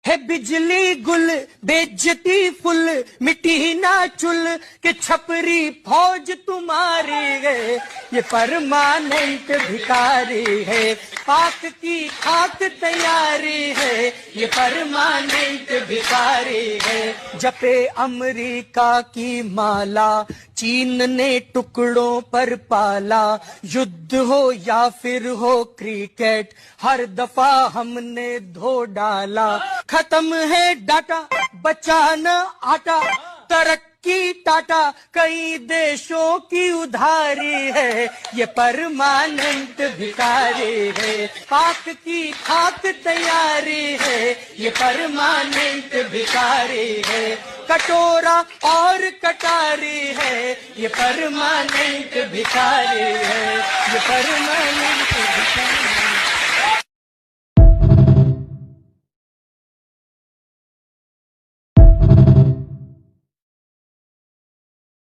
है बिजली गुल बेइज्जती फुल मिट्टी ना चुल के छपरी फौज तुम्हारी है। ये परमानेंट भिखारी है, पाक की खाक तैयारी है। ये परमानेंट भिखारी है। जपे अमेरिका की माला, चीन ने टुकड़ों पर पाला। युद्ध हो या फिर हो क्रिकेट, हर दफा हमने धो डाला। खत्म है डाटा, बचा न आटा, तरक्की टाटा कई देशों की उधारी है। ये परमानेंट भिखारी है, पाक की खाक तैयारी है। ये परमानेंट भिखारी है। कटोरा और कटारी है, ये परमानेंट भिखारी है। ये परमानेंट भिखारी है।